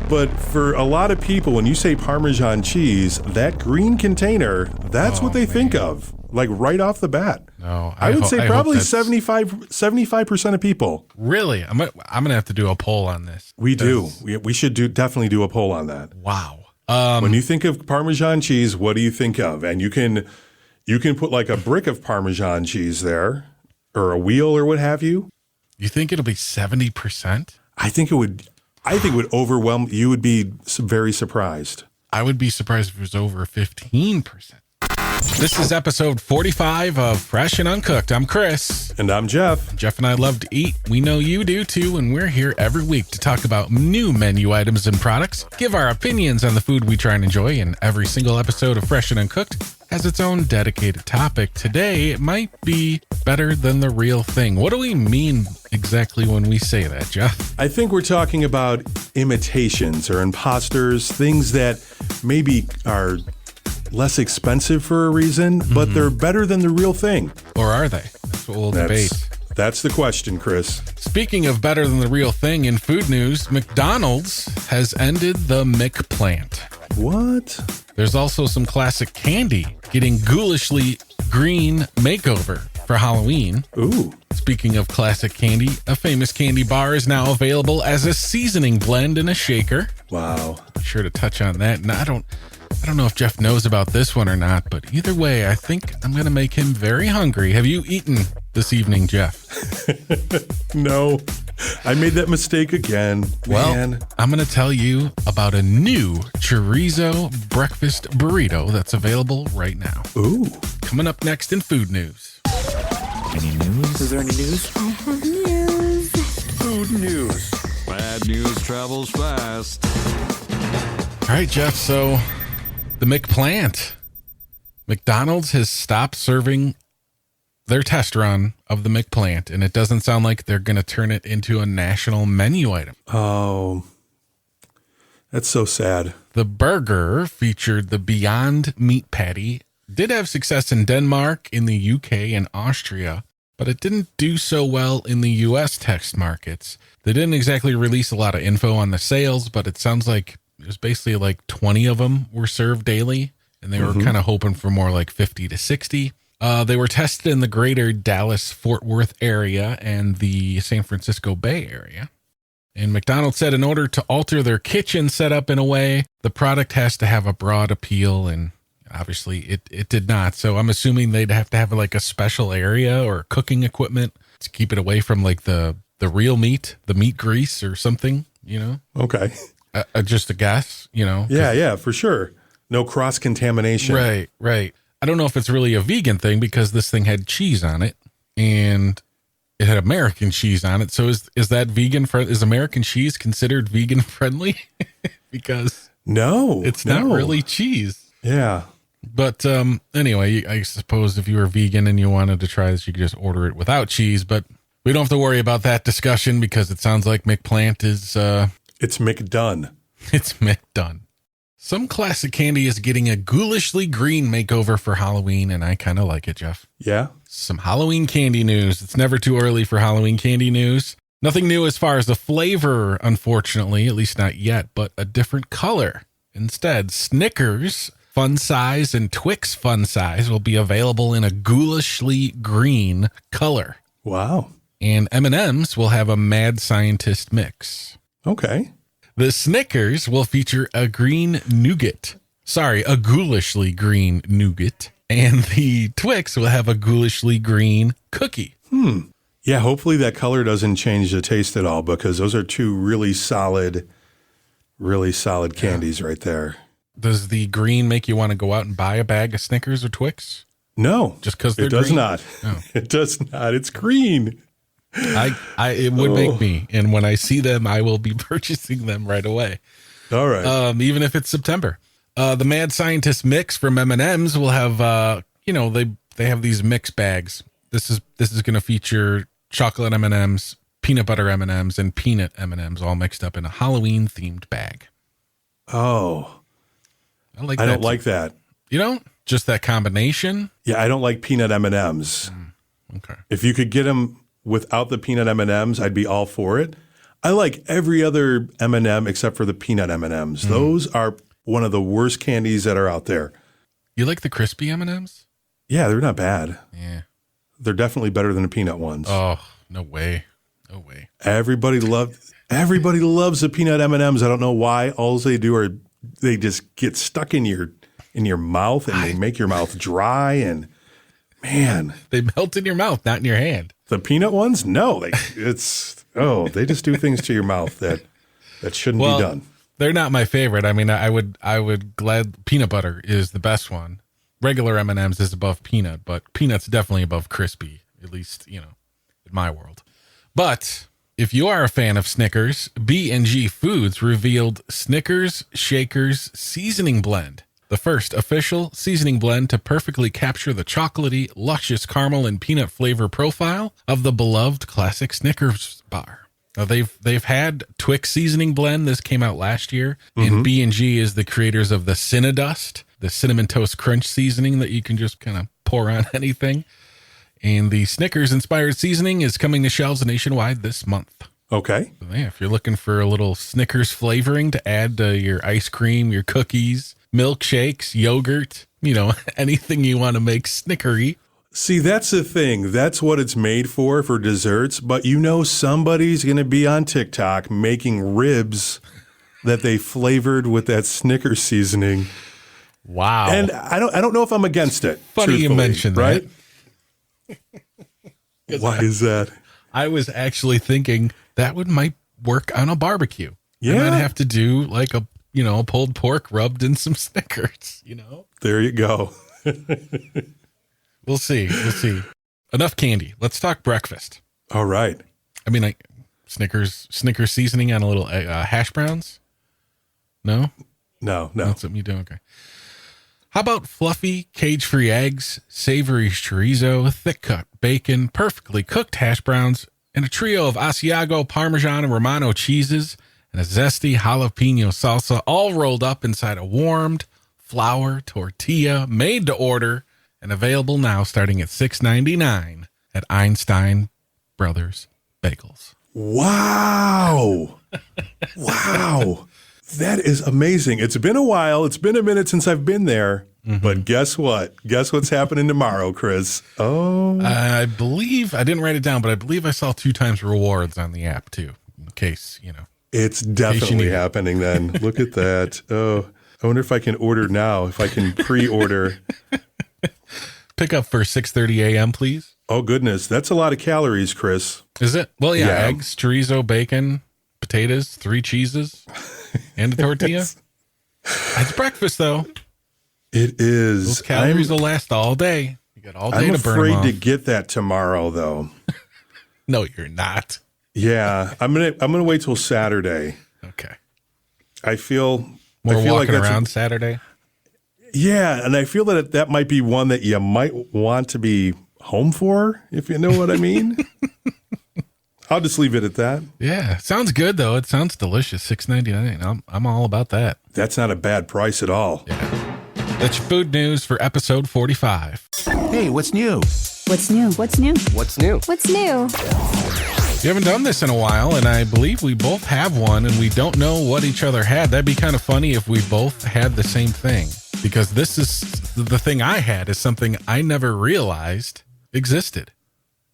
But for a lot of people, when you say Parmesan cheese, that green container, that's what they think of, like right off the bat. No, I would say probably 75% of people. Really? I'm going to have to do a poll on this. We do. We should definitely do a poll on that. Wow. When you think of Parmesan cheese, what do you think of? And you can put like a brick of Parmesan cheese there, or a wheel, or what have you. You think it'll be 70%? I think it would overwhelm. You would be very surprised. I would be surprised if it was over 15%. This is episode 45 of Fresh and Uncooked. I'm Chris. And I'm Jeff. Jeff and I love to eat. We know you do too, and we're here every week to talk about new menu items and products, give our opinions on the food we try and enjoy, and every single episode of Fresh and Uncooked has its own dedicated topic. Today, it might be better than the real thing. What do we mean exactly when we say that, Jeff? I think we're talking about imitations or imposters, things that maybe are less expensive for a reason, but they're better than the real thing. Or are they? That's what we'll debate. That's the question, Chris. Speaking of better than the real thing, in food news, McDonald's has ended the McPlant. What? There's also some classic candy getting Ghoulishly green makeover for Halloween. Ooh. Speaking of classic candy, a famous candy bar is now available as a seasoning blend in a shaker. Wow. Be sure to touch on that. And I don't know if Jeff knows about this one or not, but either way, I think I'm going to make him very hungry. Have you eaten this evening, Jeff? No, I made that mistake again. Well, Man. I'm going to tell you about a new Chorizo breakfast burrito that's available right now. Ooh. Coming up next in food news. Any news? Is there any news? I have news. Food news. Bad news travels fast. All right, Jeff, so the McPlant. McDonald's has stopped serving their test run of the McPlant, and it doesn't sound like they're going to turn it into a national menu item. Oh, that's so sad. The burger featured the Beyond Meat Patty, did have success in Denmark, in the UK, and Austria, but it didn't do so well in the US test markets. They didn't exactly release a lot of info on the sales, but it sounds like it was basically like 20 of them were served daily, and they were kind of hoping for more like 50 to 60. They were tested in the greater Dallas-Fort Worth area and the San Francisco Bay Area. And McDonald's said in order to alter their kitchen setup in a way, the product has to have a broad appeal, and obviously it did not. So I'm assuming they'd have to have like a special area or cooking equipment to keep it away from like the real meat, the meat grease or something, you know? Okay. Just a guess, you know? Yeah, for sure. No cross-contamination. Right. I don't know if it's really a vegan thing because this thing had cheese on it and it had American cheese on it. So is that vegan is American cheese considered vegan friendly? Because no, it's not really cheese. Yeah. But anyway, I suppose if you were vegan and you wanted to try this, you could just order it without cheese. But we don't have to worry about that discussion because it sounds like McPlant is... It's McDone. It's McDone. Some classic candy is getting a Ghoulishly green makeover for Halloween, and I kind of like it, Jeff. Yeah? Some Halloween candy news. It's never too early for Halloween candy news. Nothing new as far as the flavor, unfortunately, at least not yet, but a different color. Instead, Snickers Fun Size and Twix Fun Size will be available in a Ghoulishly green color. Wow. And M&M's will have a Mad Scientist mix. Okay. The Snickers will feature a green nougat. A Ghoulishly green nougat. And the Twix will have a Ghoulishly green cookie. Yeah, hopefully that color doesn't change the taste at all because those are two really solid candies right there. Does the green make you want to go out and buy a bag of Snickers or Twix? No. Just because they're green? It does green? not. Oh. It does not. It's green. It would make me, and when I see them, I will be purchasing them right away. All right. Even if it's September. The Mad Scientist mix from M&M's will have, they have these mix bags. This is going to feature chocolate M&M's, peanut butter M&M's, and peanut M&M's all mixed up in a Halloween themed bag. Oh, I don't like that. You don't? Just that combination? Yeah, I don't like peanut M&M's. Okay. If you could get them without the peanut M&Ms, I'd be all for it. I like every other M&M except for the peanut M&Ms. Those are one of the worst candies that are out there. You like the crispy M&Ms? Yeah, they're not bad. Yeah. They're definitely better than the peanut ones. Oh, no way. No way. Everybody loves the peanut M&Ms. I don't know why. All they do are they just get stuck in your mouth and they make your mouth dry and man, they melt in your mouth, not in your hand. The peanut ones? No, they just do things to your mouth that shouldn't be done. They're not my favorite. I mean, I would glad peanut butter is the best one. Regular M&Ms is above peanut, but peanut's definitely above crispy, at least, in my world. But if you are a fan of Snickers, B&G Foods revealed Snickers Shakers Seasoning Blend, the first official seasoning blend to perfectly capture the chocolatey, luscious caramel and peanut flavor profile of the beloved classic Snickers bar. Now they've had Twix seasoning blend. This came out last year, and B&G is the creators of the Cinnadust, the cinnamon toast crunch seasoning that you can just kind of pour on anything. And the Snickers-inspired seasoning is coming to shelves nationwide this month. Okay. So, yeah, if you're looking for a little Snickers flavoring to add to your ice cream, your cookies, milkshakes, yogurt, anything you want to make snickery. See, that's the thing. That's what it's made for desserts. But somebody's going to be on TikTok making ribs that they flavored with that Snickers seasoning. Wow. And I don't know if I'm against it. Funny you mentioned right? that. Why is that? I was actually thinking that might work on a barbecue. Yeah. I might have to do like a pulled pork rubbed in some Snickers, There you go. We'll see. Enough candy. Let's talk breakfast. All right. I mean, Snickers seasoning on a little hash browns. No, that's something you do. Okay. How about fluffy, cage-free eggs, savory chorizo, thick-cut bacon, perfectly cooked hash browns, and a trio of Asiago, Parmesan, and Romano cheeses, and a zesty jalapeno salsa, all rolled up inside a warmed flour tortilla, made to order, and available now starting at $6.99 at Einstein Brothers Bagels. Wow. Wow. That is amazing. It's been a while. It's been a minute since I've been there. But guess what? Guess what's happening tomorrow, Chris? Oh. I believe, I didn't write it down, but I believe I saw 2 times rewards on the app too, in case, It's definitely happening then. Look at that. Oh, I wonder if I can order now, if I can pre-order. Pick up for 6:30 a.m., please. Oh, goodness. That's a lot of calories, Chris. Is it? Well, yeah. Eggs, chorizo, bacon, potatoes, 3 cheeses, and a tortilla. It's breakfast, though. It is. Those calories will last all day. You got all day to burn them off. I'm afraid to get that tomorrow, though. No, you're not. Yeah, I'm gonna wait till Saturday. Okay. I feel walking like that's around Saturday. Yeah, and I feel that might be one that you might want to be home for, if you know what I mean. I'll just leave it at that. Yeah, sounds good though. It sounds delicious. $6.99. I'm all about that. That's not a bad price at all. Yeah. That's your food news for episode 45. Hey, what's new? What's new? What's new? What's new? What's new? We haven't done this in a while, and I believe we both have one, and we don't know what each other had. That'd be kind of funny if we both had the same thing, because this is the thing I had is something I never realized existed.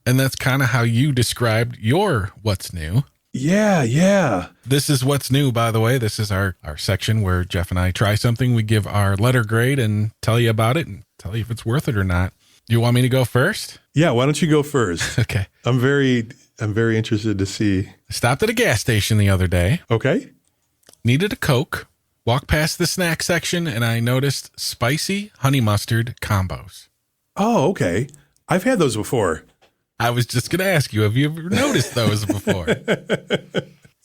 And that's kind of how you described your what's new. Yeah. This is what's new, by the way. This is our section where Jeff and I try something. We give our letter grade and tell you about it and tell you if it's worth it or not. You want me to go first? Yeah, why don't you go first? Okay. I'm very interested to see. I stopped at a gas station the other day. Okay. Needed a Coke. Walked past the snack section and I noticed spicy honey mustard combos. Oh, okay. I've had those before. I was just going to ask you, have you ever noticed those before?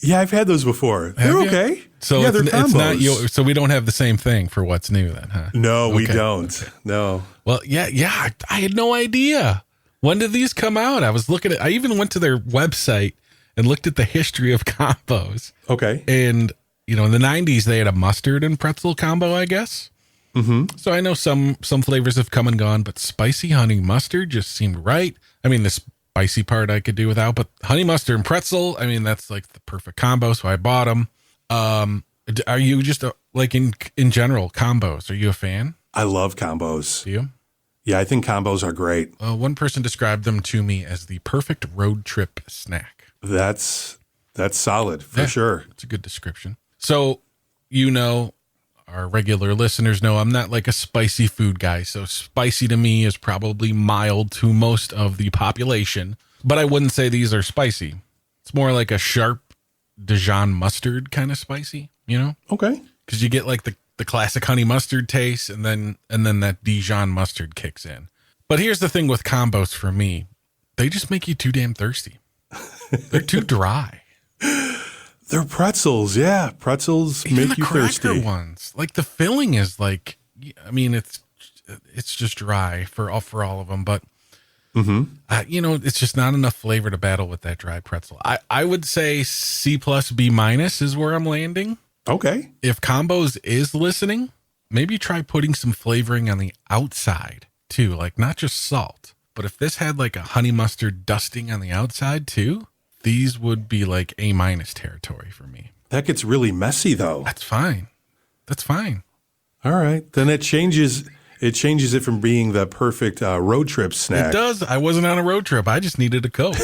Yeah, I've had those before. They're okay. So yeah, they're combos. It's not so we don't have the same thing for what's new then, huh? No, we Okay. don't. No. Well, yeah. I had no idea. When did these come out? I even went to their website and looked at the history of combos. Okay. And, in the 90s, they had a mustard and pretzel combo, I guess. Mm-hmm. So I know some flavors have come and gone, but spicy honey mustard just seemed right. I mean, this spicy part I could do without, but honey mustard and pretzel, I mean, that's like the perfect combo. So I bought them. Are you just like in general combos? Are you a fan? I love combos. Do you? Yeah, I think combos are great. One person described them to me as the perfect road trip snack. That's solid for sure. It's a good description. So, our regular listeners know I'm not like a spicy food guy. So spicy to me is probably mild to most of the population, but I wouldn't say these are spicy. It's more like a sharp Dijon mustard kind of spicy, Okay. Because you get like the classic honey mustard taste and then that Dijon mustard kicks in. But here's the thing with combos for me. They just make you too damn thirsty. They're too dry. They're pretzels. Yeah. Pretzels Even make you cracker thirsty. ones. Like the filling is like, I mean, it's just dry for all of them, but it's just not enough flavor to battle with that dry pretzel. I would say C plus B minus is where I'm landing. Okay. If combos is listening, maybe try putting some flavoring on the outside too, like not just salt, but if this had like a honey mustard dusting on the outside too, these would be like A minus territory for me. That gets really messy though. That's fine. All right. Then it changes it from being the perfect road trip snack. It does. I wasn't on a road trip. I just needed a Coke.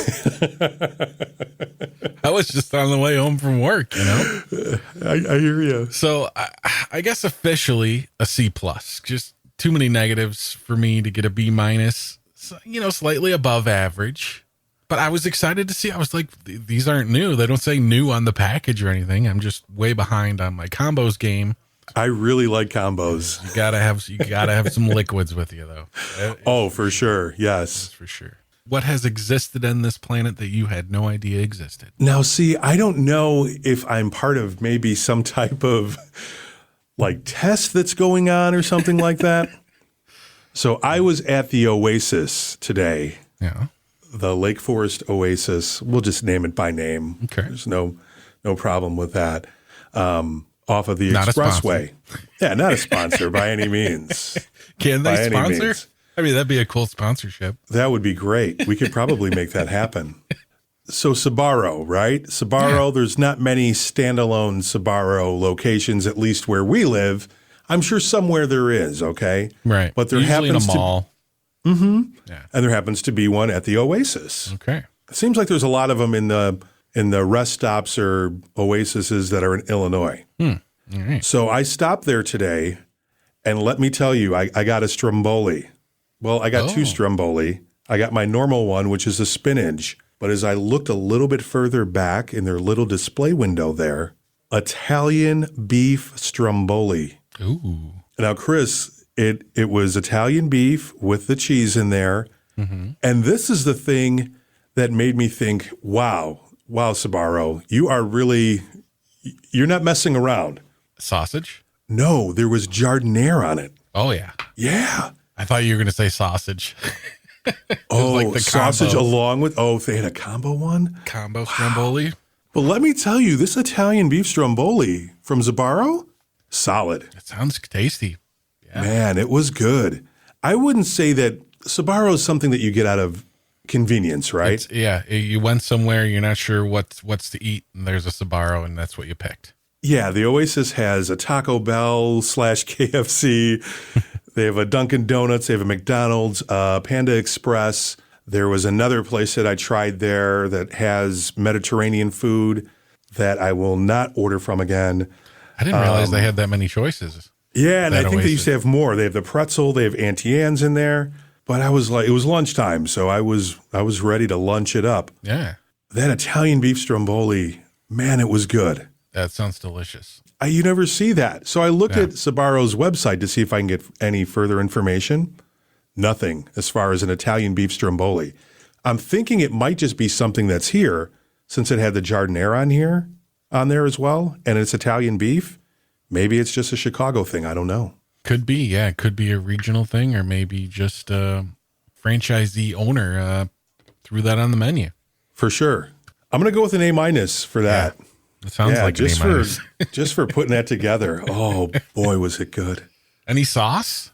I was just on the way home from work, I hear you. So I guess officially a C plus. Just too many negatives for me to get a B minus. So, slightly above average. But I was excited to see. I was like, these aren't new. They don't say new on the package or anything. I'm just way behind on my combos game. I really like combos. You gotta have some liquids with you though. Oh, for sure. Yes. For sure. What has existed on this planet that you had no idea existed? Now, see, I don't know if I'm part of maybe some type of like test that's going on or something like that. So I was at the Oasis today. Yeah. The Lake Forest Oasis. We'll just name it by name. Okay. There's no problem with that. Off of the Not expressway. Yeah, not a sponsor by any means. Can they By any sponsor? means. I mean, that'd be a cool sponsorship. That would be great. We could probably make that happen. So Sbarro, right? Sbarro, Yeah. There's not many standalone Sbarro locations, at least where we live. I'm sure somewhere there is, okay? Right. But there Usually happens in a mall. and Yeah. there happens to be one at the Oasis. Okay. It seems like there's a lot of them in the rest stops or oases that are in Illinois. All right. So I stopped there today, and let me tell you, I got a Stromboli. Well, I got two Stromboli. I got my normal one, which is a spinach. But as I looked a little bit further back in their little display window there, Italian beef Stromboli. Ooh. Now, Chris, it was Italian beef with the cheese in there. And this is the thing that made me think, wow, Sbarro, you're not messing around. Sausage? No, there was jardiniere on it. Oh, yeah. Yeah. I thought you were going to say sausage. Oh, like the sausage combo. along with, they had a combo one? Combo Stromboli. But let me tell you, this Italian beef Stromboli from Sbarro, solid. That sounds tasty. Yeah. Man, it was good. I wouldn't say that Sbarro is something that you get out of convenience, right? You went somewhere, you're not sure what's to eat, and there's a Sbarro, and that's what you picked. Yeah, the Oasis has a Taco Bell / KFC. They have a Dunkin' Donuts. They have a McDonald's, Panda Express. There was another place that I tried there that has Mediterranean food that I will not order from again. I didn't realize they had that many choices. Yeah, and I think they Oasis. used to have more. They have the pretzel. They have Auntie Anne's in there. But I was like, it was lunchtime, so I was ready to lunch it up. Yeah. That Italian beef Stromboli, man, it was good. That sounds delicious. You never see that. So I looked at Sbarro's website to see if I can get any further information. Nothing as far as an Italian beef Stromboli. I'm thinking it might just be something that's here since it had the jardiniere on there as well, and it's Italian beef. Maybe it's just a Chicago thing. I don't know. Could be, yeah. It could be a regional thing, or maybe just a franchisee owner threw that on the menu. For sure. I'm going to go with an A- for that. Yeah. It sounds like an A-. Just for putting that together. Oh, boy, was it good. Any sauce?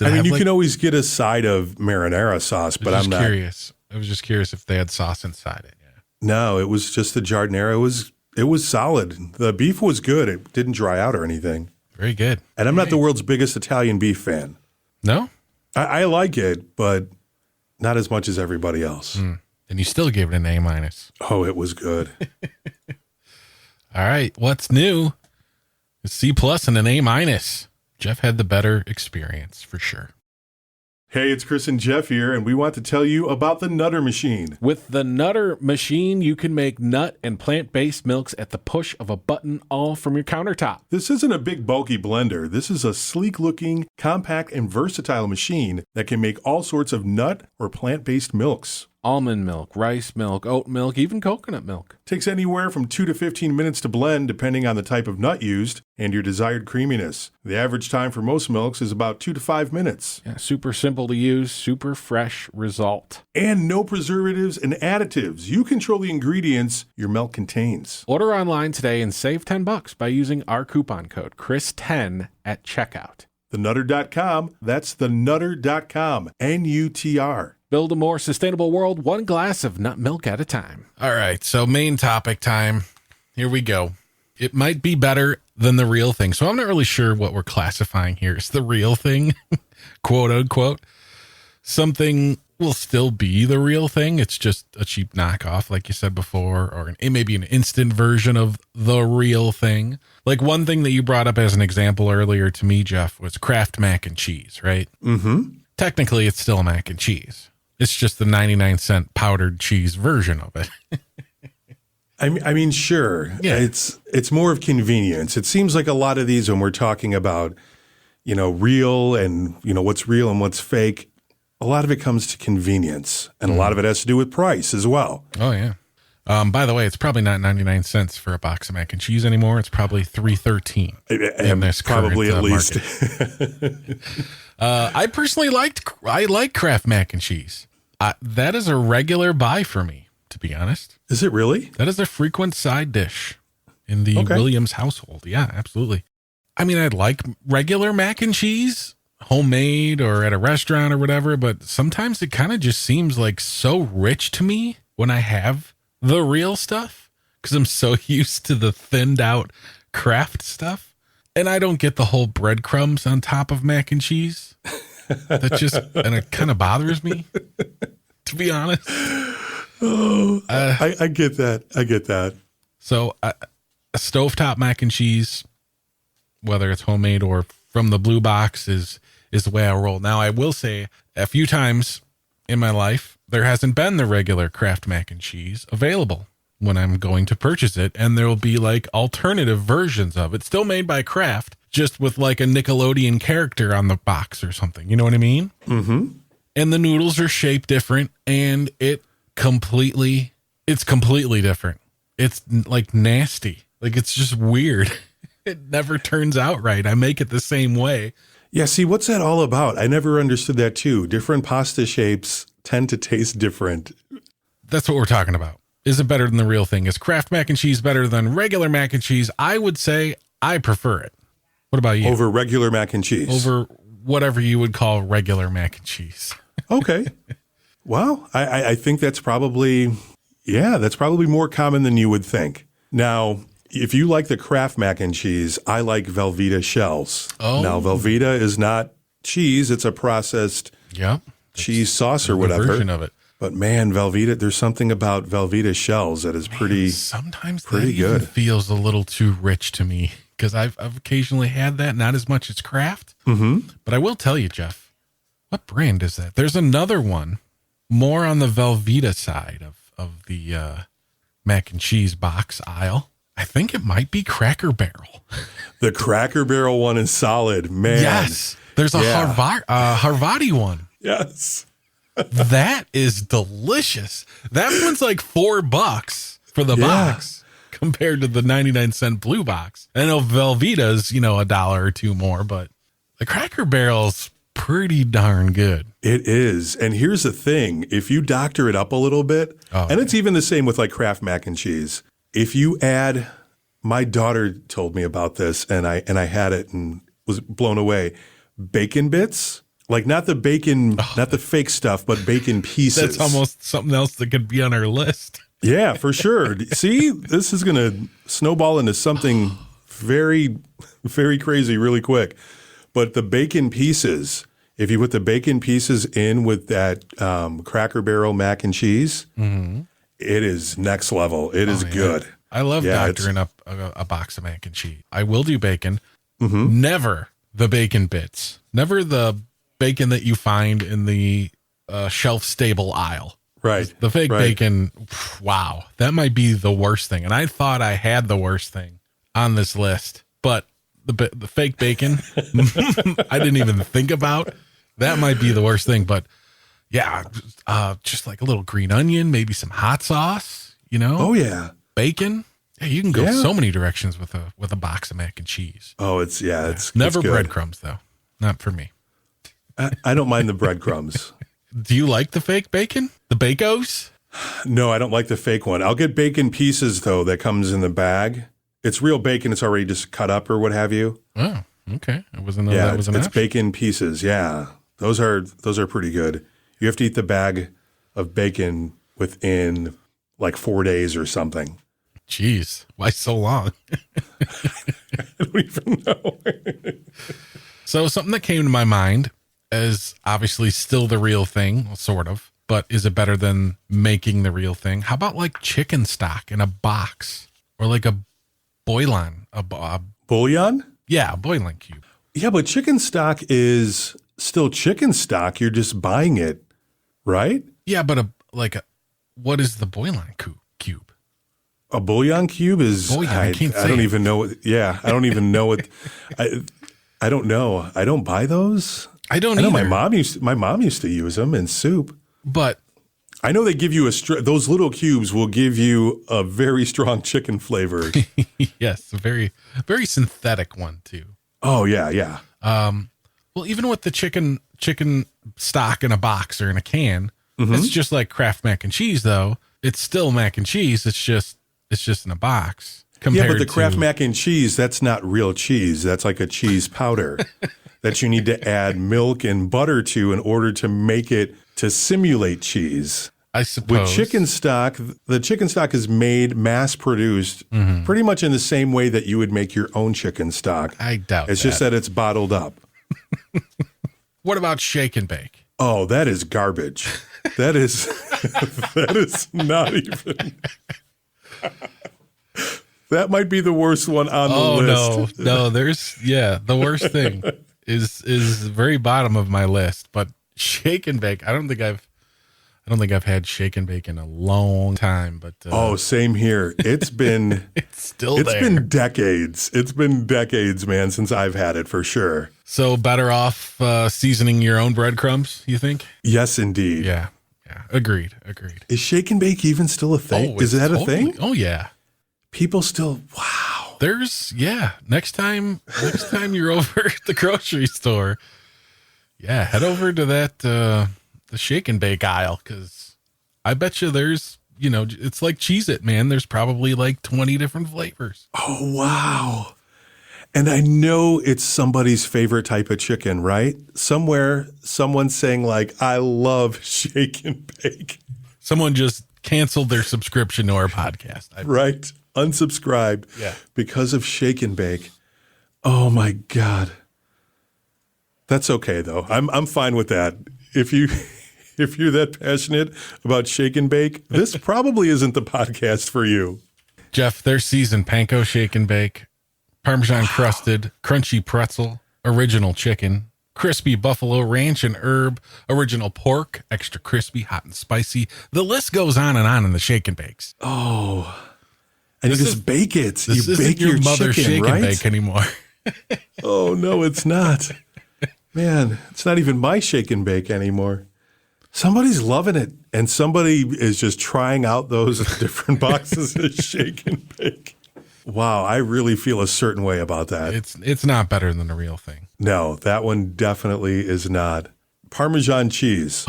Did I it mean, have, you like- can always get a side of marinara sauce, but I'm not curious. I was just curious if they had sauce inside it. Yeah. No, it was just the giardiniera. It was solid. The beef was good. It didn't dry out or anything. Very good. And I'm not the world's biggest Italian beef fan. No? I like it, but not as much as everybody else. And you still gave it an A-. Oh, it was good. All right. What's new? A C+ and an A-. Jeff had the better experience for sure. Hey, it's Chris and Jeff here, and we want to tell you about the Nutter Machine. With the Nutter Machine, you can make nut and plant-based milks at the push of a button, all from your countertop. This isn't a big, bulky blender. This is a sleek-looking, compact, and versatile machine that can make all sorts of nut or plant-based milks. Almond milk, rice milk, oat milk, even coconut milk. Takes anywhere from 2 to 15 minutes to blend, depending on the type of nut used and your desired creaminess. The average time for most milks is about 2 to 5 minutes. Yeah, super simple to use, super fresh result. And no preservatives and additives. You control the ingredients your milk contains. Order online today and save $10 by using our coupon code CHRIS10 at checkout. TheNutter.com. That's TheNutter.com. NUTR. Build a more sustainable world, one glass of nut milk at a time. All right. So main topic time. Here we go. It might be better than the real thing. So I'm not really sure what we're classifying here as the real thing, quote unquote. Something will still be the real thing. It's just a cheap knockoff, like you said before, or it may be an instant version of the real thing. Like one thing that you brought up as an example earlier to me, Jeff, was Kraft mac and cheese, right? Mm-hmm. Technically, it's still mac and cheese. It's just the 99-cent powdered cheese version of it. I mean, sure. Yeah. It's more of convenience. It seems like a lot of these, when we're talking about, real and, what's real and what's fake, a lot of it comes to convenience. And a lot of it has to do with price as well. Oh, yeah. By the way, it's probably not 99 cents for a box of mac and cheese anymore. It's probably $3.13 in this Probably current, at least. market. I personally like Kraft mac and cheese. That is a regular buy for me, to be honest. Is it really? That is a frequent side dish in the Williams household. Yeah, absolutely. I mean, I'd like regular mac and cheese, homemade or at a restaurant or whatever, but sometimes it kind of just seems like so rich to me when I have the real stuff because I'm so used to the thinned out Kraft stuff. And I don't get the whole breadcrumbs on top of mac and cheese. And it kind of bothers me, to be honest. Oh, I get that. I get that. So a stovetop mac and cheese, whether it's homemade or from the blue box, is the way I roll. Now, I will say a few times in my life, there hasn't been the regular Kraft mac and cheese available when I'm going to purchase it. And there will be like alternative versions of it, still made by Kraft, just with like a Nickelodeon character on the box or something. You know what I mean? Mm-hmm. And the noodles are shaped different and it's completely different. It's like nasty. Like it's just weird. It never turns out right. I make it the same way. Yeah, see, what's that all about? I never understood that too. Different pasta shapes tend to taste different. That's what we're talking about. Is it better than the real thing? Is Kraft mac and cheese better than regular mac and cheese? I would say I prefer it. What about you? Over regular mac and cheese. Over whatever you would call regular mac and cheese. Okay. Well, I think that's probably more common than you would think. Now, if you like the Kraft mac and cheese, I like Velveeta shells. Oh. Now, Velveeta is not cheese. It's a processed cheese sauce or whatever. Version of it. But man, Velveeta, there's something about Velveeta shells that is sometimes pretty that good. Even feels a little too rich to me because I've occasionally had that, not as much as Kraft. Mm-hmm. But I will tell you, Jeff, what brand is that? There's another one more on the Velveeta side of the mac and cheese box aisle. I think it might be Cracker Barrel. The Cracker Barrel one is solid, man. Yes. There's a Harvati one. Yes. That is delicious. That one's like $4 for the box compared to the 99-cent blue box. I know Velveeta's, $1 or $2 more, but the Cracker Barrel's pretty darn good. It is. And here's the thing. If you doctor it up a little bit, it's even the same with like Kraft mac and cheese. If you add, my daughter told me about this and I had it and was blown away. Bacon bits Like not the bacon, not the fake stuff, but bacon pieces. That's almost something else that could be on our list. Yeah, for sure. See, this is going to snowball into something very, very crazy really quick. But the bacon pieces, if you put the bacon pieces in with that Cracker Barrel mac and cheese, it is next level. It is good. I love doctoring up a box of mac and cheese. I will do bacon. Never the bacon bits. Never the bacon that you find in the shelf-stable aisle. Right. The fake bacon, wow, that might be the worst thing. And I thought I had the worst thing on this list, but the fake bacon, I didn't even think about. That might be the worst thing. But yeah, just like a little green onion, maybe some hot sauce, you know? Oh, yeah. Bacon. Yeah, you can go so many directions with a box of mac and cheese. Oh, it's never good. breadcrumbs, though. Not for me. I don't mind the breadcrumbs. Do you like the fake bacon? The Bacos? No, I don't like the fake one. I'll get bacon pieces, though, that comes in the bag. It's real bacon. It's already just cut up or what have you. Oh, okay. I wasn't know that was an it's option. bacon pieces. Yeah, those are pretty good. You have to eat the bag of bacon within like 4 days or something. Jeez, why so long? I don't even know. So something that came to my mind is obviously still the real thing, well, sort of, but is it better than making the real thing? How about like chicken stock in a box or like a bouillon? Bouillon? Yeah, a bouillon cube. Yeah, but chicken stock is still chicken stock. You're just buying it, right? Yeah, but what is the bouillon cube? A bouillon cube is. Bouillon, I can't say I don't it. even know what. Yeah, I don't even know what. I don't know. I don't buy those. I don't I know either. my mom used to use them in soup. But I know they give you those little cubes will give you a very strong chicken flavor. yes, a very, very synthetic one too. Oh yeah. Well, even with the chicken stock in a box or in a can, it's just like Kraft mac and cheese, though. It's still mac and cheese. It's just in a box. Yeah, but the Kraft mac and cheese, that's not real cheese. That's like a cheese powder that you need to add milk and butter to in order to make it to simulate cheese. I suppose. With chicken stock, the chicken stock is made, mass produced, pretty much in the same way that you would make your own chicken stock. I doubt It's just that it's bottled up. What about shake and bake? Oh, that is garbage. That is that is not even. That might be the worst one on the list. No, the worst thing is very bottom of my list, but shake and bake. I don't think I've had shake and bake in a long time, but same here. It's been it's It's been decades. It's been decades, man, since I've had it for sure. So better off seasoning your own breadcrumbs, you think? Yes, indeed. Yeah. Agreed. Is shake and bake even still a thing? Is that a thing? Oh yeah. People still, wow. Next time you're over at the grocery store, head over to that the shake and bake aisle, because I bet you there's, it's like Cheez-It, man. There's probably like 20 different flavors. Oh, wow. And I know it's somebody's favorite type of chicken, right? Somewhere, someone's saying like, I love shake and bake. Someone just canceled their subscription to our podcast. Right. Unsubscribed because of shake and bake. Oh my God. That's okay though. I'm fine with that. If you're that passionate about shake and bake, this probably isn't the podcast for you. Jeff, their seasoned panko shake and bake, Parmesan crusted, crunchy pretzel, original chicken, crispy buffalo ranch and herb, original pork, extra crispy, hot and spicy. The list goes on in the shake and bakes. Oh. And you just bake it. This you isn't bake your your mother's chicken, shake right? and bake anymore. Oh, no, it's not. Man, it's not even my shake and bake anymore. Somebody's loving it, and somebody is just trying out those different boxes of shake and bake. Wow, I really feel a certain way about that. It's not better than the real thing. No, that one definitely is not. Parmesan cheese.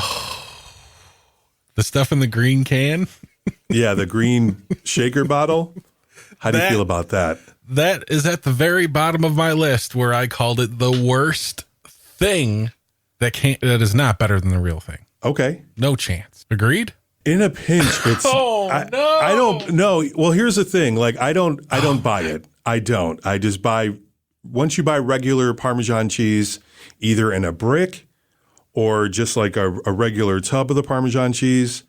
The stuff in the green can? Yeah, the green shaker bottle. How do you feel about that? That is at the very bottom of my list, where I called it the worst thing That is not better than the real thing. Okay. No chance. Agreed? In a pinch, it's Oh, no. I don't know. Well, here's the thing. Like I don't buy it. I don't. I just buy once you buy regular Parmesan cheese, either in a brick or just like a regular tub of the Parmesan cheese,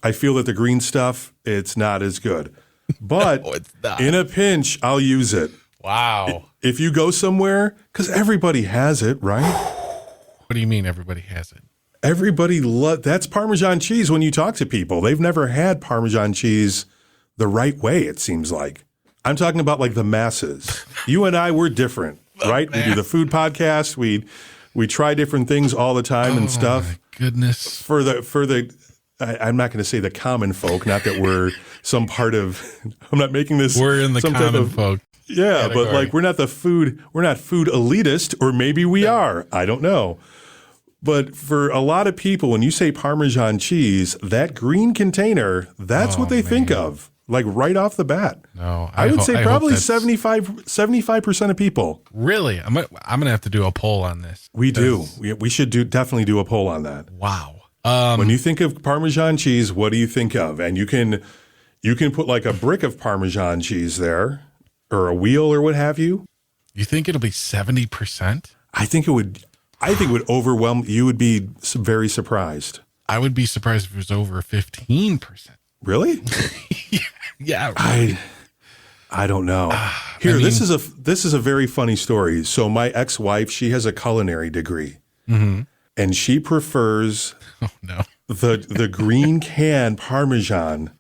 I feel that the green stuff, it's not as good. But No, it's not. in a pinch, I'll use it. Wow. If you go somewhere, because everybody has it, right? What do you mean everybody has it? Everybody that's Parmesan cheese when you talk to people. They've never had Parmesan cheese the right way, it seems like. I'm talking about like the masses. You and I, we're different, right? We do the food podcast. We try different things all the time and stuff. My goodness. For the I'm not going to say the common folk, not that we're some part of, I'm not making this. We're in the some type common of, folk. Yeah, category. but like we're not food elitist, or maybe we are. I don't know. But for a lot of people, when you say Parmesan cheese, that green container, that's what they think of, like right off the bat. No, I would say probably hope that's- 75% of people. Really? I'm gonna have to do a poll on this. We do. We should definitely do a poll on that. Wow. When you think of Parmesan cheese, what do you think of? And you can put like a brick of Parmesan cheese there, or a wheel, or what have you. You think it'll be 70%? I think it would overwhelm. You would be very surprised. I would be surprised if it was over 15%. Really? Yeah. I don't know. Here, this is a very funny story. So my ex-wife, she has a culinary degree, and she prefers Oh no. the green can Parmesan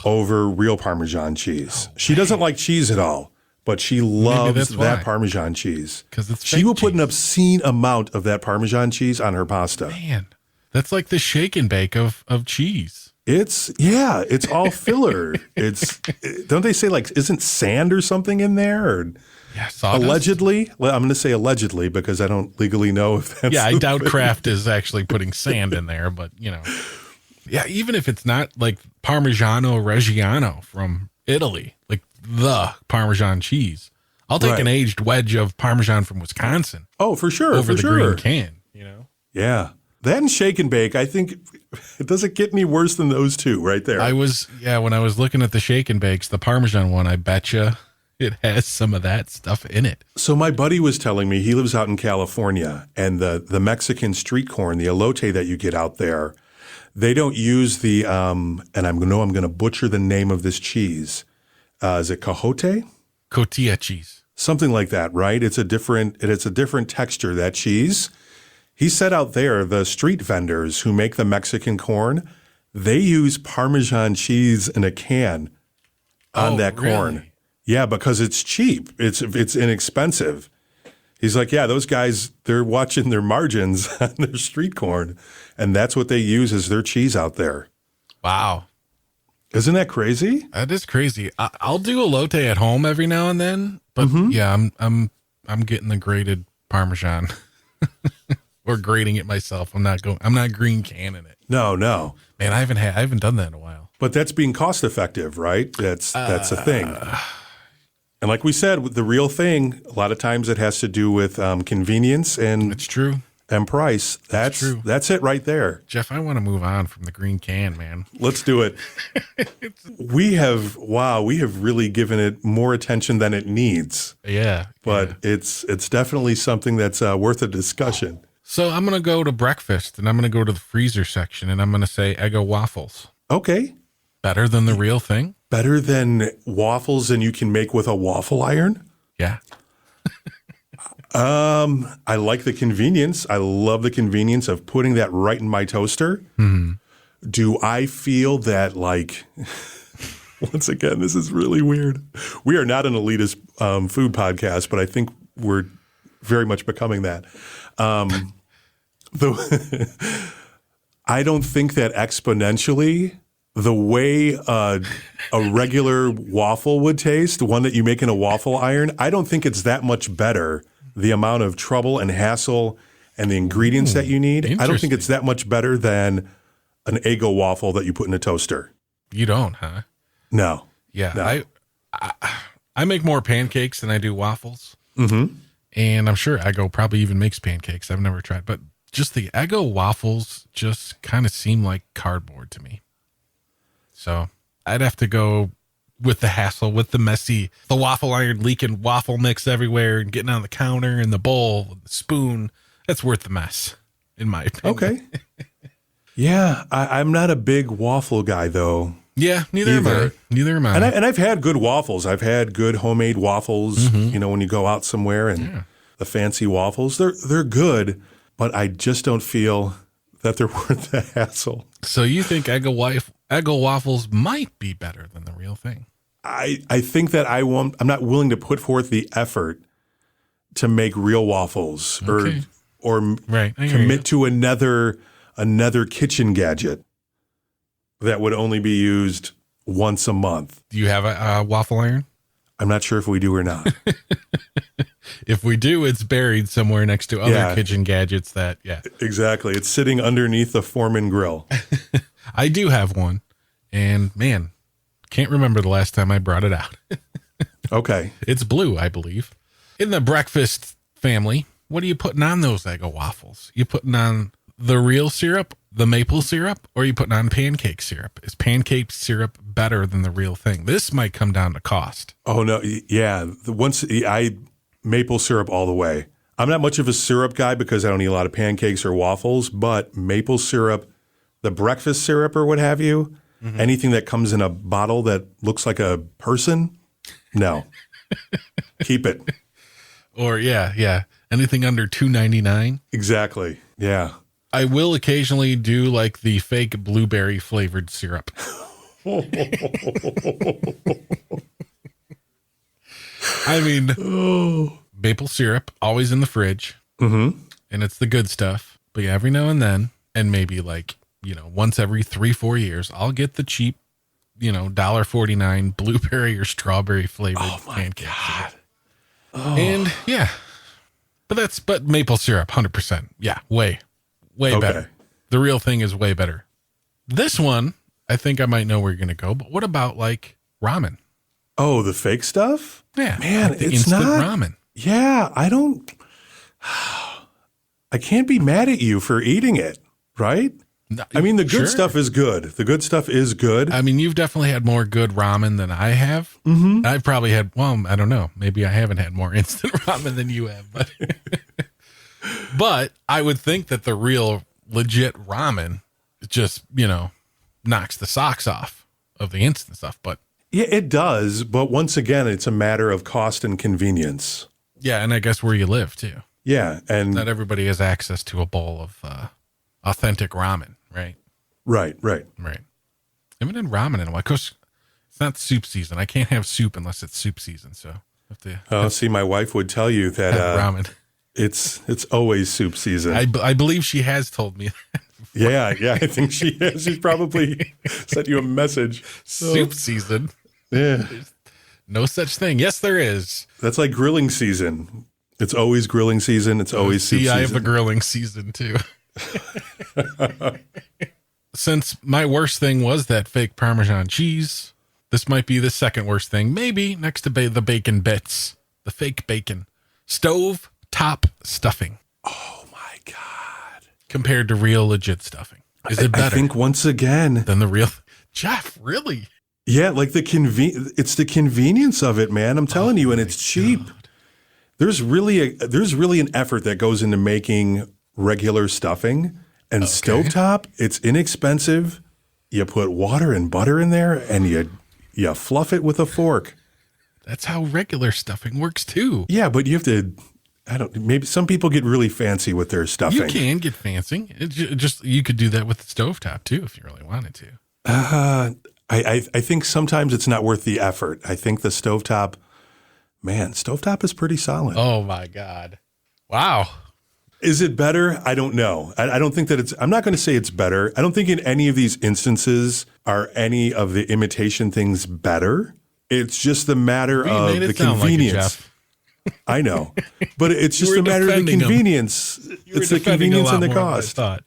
over real Parmesan cheese. She doesn't like cheese at all, but she loves that's that why. Parmesan cheese. 'Cause it's she fake will put an cheese. obscene amount of that Parmesan cheese on her pasta. Man, that's like the shake and bake of cheese. It's all filler. Don't they say like isn't sand or something in there? Or Yeah, sawdust. allegedly, well, I'm going to say allegedly because I don't legally know if that's. Yeah, I the doubt thing. Kraft is actually putting sand in there, but yeah, even if it's not like Parmigiano Reggiano from Italy, like the Parmesan cheese, I'll take Right. an aged wedge of Parmesan from Wisconsin Oh, for sure, over for the sure. green can. Yeah, that and shake and bake. I think it doesn't get any worse than those two right there. When I was looking at the shake and bakes, the Parmesan one, I betcha it has some of that stuff in it. So my buddy was telling me he lives out in California, and the Mexican street corn, the elote that you get out there, they don't use the and I'm going to butcher the name of this cheese. Is it cajote? Cotija cheese. Something like that, right? It's a different texture, that cheese. He said out there, the street vendors who make the Mexican corn, they use Parmesan cheese in a can on that corn. Really? Yeah, because it's cheap. It's inexpensive. He's like, yeah, those guys, they're watching their margins on their street corn, and that's what they use as their cheese out there. Wow. Isn't that crazy? That is crazy. I'll do elote at home every now and then, but yeah, I'm getting the grated Parmesan or grating it myself. I'm not green canning it. No. Man, I haven't done that in a while. But that's being cost effective, right? That's the thing. And like we said, with the real thing, a lot of times it has to do with convenience and It's true. price. That's true. That's it right there. Jeff, I want to move on from the green can, man. Let's do it. We have really given it more attention than it needs. Yeah. But it's definitely something that's worth a discussion. So I'm going to go to breakfast and I'm going to go to the freezer section and I'm going to say Eggo waffles. Okay. Better than the real thing? Better than waffles than you can make with a waffle iron? Yeah. I like the convenience. I love the convenience of putting that right in my toaster. Mm-hmm. Do I feel that, like, once again, this is really weird. We are not an elitist food podcast, but I think we're very much becoming that. I don't think that exponentially the way a regular waffle would taste, the one that you make in a waffle iron, I don't think it's that much better. The amount of trouble and hassle and the ingredients that you need, I don't think it's that much better than an Eggo waffle that you put in a toaster. You don't, huh? No. Yeah. No. I make more pancakes than I do waffles. Mm-hmm. And I'm sure Eggo probably even makes pancakes. I've never tried, but just the Eggo waffles just kind of seem like cardboard to me. So I'd have to go with the hassle, with the messy, the waffle iron leaking waffle mix everywhere and getting on the counter and the bowl, and the spoon. That's worth the mess, in my opinion. Okay. Yeah, I'm not a big waffle guy, though. Yeah, neither am I. Neither am I. And I've had good waffles. I've had good homemade waffles, you know, when you go out somewhere and the fancy waffles. They're good, but I just don't feel that they're worth the hassle. So you think Eggo waffles might be better than the real thing? I think that I'm not willing to put forth the effort to make real waffles or right. commit to another kitchen gadget that would only be used once a month. Do you have a waffle iron? I'm not sure if we do or not. If we do, it's buried somewhere next to other kitchen gadgets that, Exactly. It's sitting underneath the Foreman grill. I do have one, and man, can't remember the last time I brought it out. Okay. It's blue, I believe. In the breakfast family, what are you putting on those Eggo waffles? You putting on the real syrup, the maple syrup, or are you putting on pancake syrup? Is pancake syrup better than the real thing? This might come down to cost. Oh, no. Yeah. Maple syrup all the way. I'm not much of a syrup guy because I don't eat a lot of pancakes or waffles, but maple syrup, the breakfast syrup or what have you, anything that comes in a bottle that looks like a person, no. Keep it. Or anything under $2.99. Exactly. Yeah. I will occasionally do like the fake blueberry flavored syrup. I mean, maple syrup, always in the fridge. Mm-hmm. And it's the good stuff. But every now and then, and maybe like, once every 3-4 years, I'll get the cheap, $1.49 blueberry or strawberry flavored pancake syrup. Oh. And but maple syrup, 100%. Yeah, way better. The real thing is way better. This one, I think I might know where you're going to go, but what about like ramen? Oh, the fake stuff? Yeah. Man, like the it's instant not ramen. Yeah, I can't be mad at you for eating it, right? No, I mean, the good stuff is good. The good stuff is good. I mean, you've definitely had more good ramen than I have. Mm-hmm. I've probably had, I don't know. Maybe I haven't had more instant ramen than you have, but I would think that the real legit ramen just, knocks the socks off of the instant stuff. But yeah, it does. But once again, it's a matter of cost and convenience. Yeah. And I guess where you live too. Yeah. And not everybody has access to a bowl of authentic ramen, right? Right. I haven't had ramen in a while. Because it's not soup season. I can't have soup unless it's soup season. So I have to. See, my wife would tell you that ramen. It's always soup season. I believe she has told me that. Yeah, I think she has. She's probably sent you a message. Soup season? Yeah. There's no such thing. Yes, there is. That's like grilling season. It's always grilling season. It's always soup season. I have a grilling season too. Since my worst thing was that fake Parmesan cheese, this might be the second worst thing. Maybe next to the bacon bits, the fake bacon. Stove top stuffing. Oh my God. Compared to real legit stuffing. Is it better? I think once again. Than the real. Jeff, really? Yeah, like it's the convenience of it, man. I'm telling you, and it's cheap. God. There's really an effort that goes into making regular stuffing, and stovetop, it's inexpensive. You put water and butter in there and you fluff it with a fork. That's how regular stuffing works too. Yeah, but you have to maybe some people get really fancy with their stuffing. You can get fancy. You could do that with the stovetop too if you really wanted to. I think sometimes it's not worth the effort. I think the stovetop is pretty solid. Oh my God. Wow. Is it better? I don't know. I don't think that I'm not going to say it's better. I don't think in any of these instances are any of the imitation things better. It's just the matter of the convenience. I know, but it's just a matter of the convenience. It's the convenience and the cost. Oh,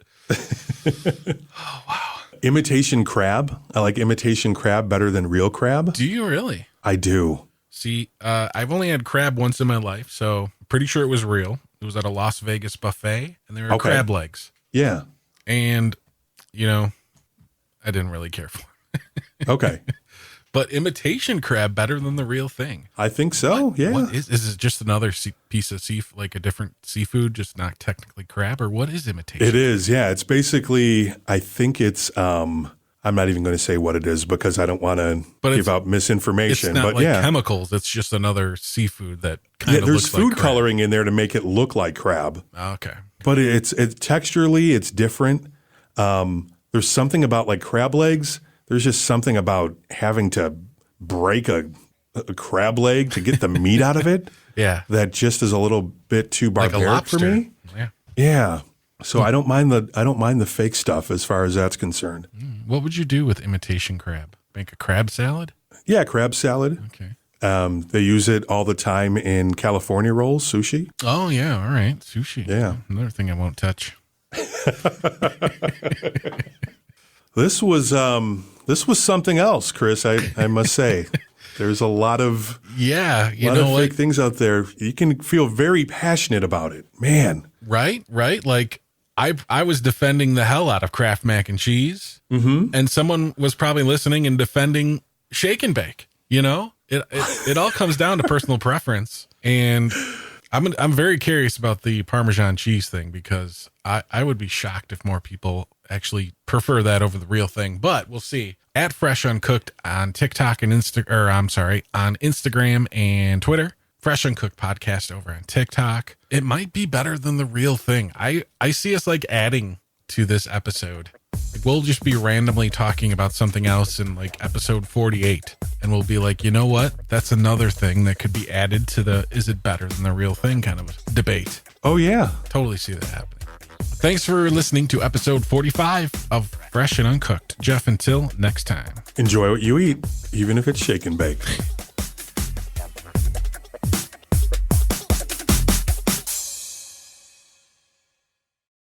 wow. Imitation crab. I like imitation crab better than real crab. Do you really? I do. See, I've only had crab once in my life, so I'm pretty sure it was real. It was at a Las Vegas buffet, and they were Okay. crab legs. Yeah. And, you know, I didn't really care for it. Okay. But imitation crab better than the real thing. I think so. Yeah. What is it just another piece of like a different seafood, just not technically crab? Or what is imitation? It is. Yeah. It's basically, I think it's, I'm not even going to say what it is because I don't want to give out It's misinformation. not But like yeah. chemicals. It's just another seafood that kind of There's looks food like crab. coloring in there to make it look like crab. Okay. But it's texturally, it's different. There's something about like crab legs. There's just something about having to break a crab leg to get the meat out of it. Yeah. That just is a little bit too Like a barbaric lobster. for me. Yeah. Yeah. So I don't mind the fake stuff as far as that's concerned. What would you do with imitation crab? Make a crab salad? Yeah, crab salad. Okay. They use it all the time in California rolls, sushi. Oh yeah, all right. Sushi. Yeah. Another thing I won't touch. This was something else, Chris. I must say, there's a lot of Yeah, you lot know of fake what? things out there. You can feel very passionate about it, man. Right. Like I was defending the hell out of Kraft mac and cheese, and someone was probably listening and defending shake and bake. You know, it all comes down to personal preference, and I'm very curious about the Parmesan cheese thing because I would be shocked if more people actually prefer that over the real thing, but we'll see. At Fresh Uncooked on TikTok and on Instagram and Twitter. Fresh Uncooked podcast over on TikTok. It might be better than the real thing. I see us like adding to this episode. Like we'll just be randomly talking about something else in like episode 48. And we'll be like, you know what? That's another thing that could be added to the is it better than the real thing kind of debate. Oh yeah. Totally see that happening. Thanks for listening to episode 45 of Fresh and Uncooked. Jeff, until next time. Enjoy what you eat, even if it's shake and bake.